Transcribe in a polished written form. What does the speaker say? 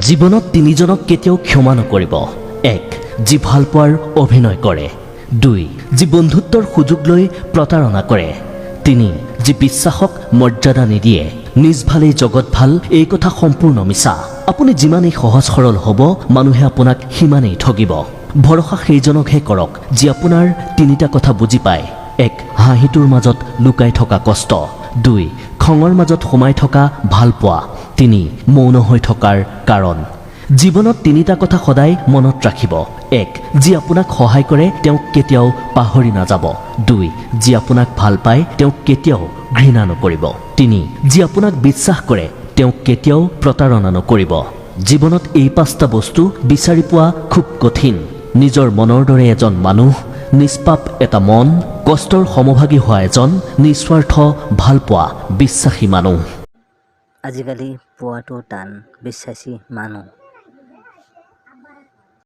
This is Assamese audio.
জীৱনত তিনিজনক কেতিয়াও ক্ষমা নকৰিব। 1. যি ভালপোৱাৰ অভিনয় কৰে। 2. যি বন্ধুত্বৰ সুযোগ লৈ প্ৰতাৰণা কৰে। 3. যি বিশ্বাসক মৰ্যাদা নিদিয়ে। নিজ ভালেই জগত ভাল, এই কথা সম্পূৰ্ণ মিছা। আপুনি যিমানেই সহজ সৰল হ'ব, মানুহে আপোনাক সিমানেই ঠগিব। ভৰসা সেইজনকহে কৰক যি আপোনাৰ তিনিটা কথা বুজি পায়। 1. হাঁহিটোৰ মাজত লুকাই থকা কষ্ট। 2. খঙৰ মাজত সোমাই থকা ভালপোৱা। 3. মৌন হৈ থকাৰ কাৰণ। জীৱনত তিনিটা কথা সদায় মনত ৰাখিব। 1. যি আপোনাক সহায় কৰে তেওঁক কেতিয়াও পাহৰি নাযাব। 2. যি আপোনাক ভাল পায় তেওঁক কেতিয়াও ঘৃণা নকৰিব। 3. যি আপোনাক বিশ্বাস কৰে তেওঁক কেতিয়াও প্ৰতাৰণা নকৰিব। জীৱনত এই 5টা বস্তু বিচাৰি পোৱা খুব কঠিন। নিজৰ মনৰ দৰে এজন মানুহ, নিষ্পাপ এটা মন, কষ্টৰ সমভাগী হোৱা এজন নিস্বাৰ্থ ভালপোৱা বিশ্বাসী মানুহ। আজিকালি পোৱাটো টান বিশ্বাসী মানুহ।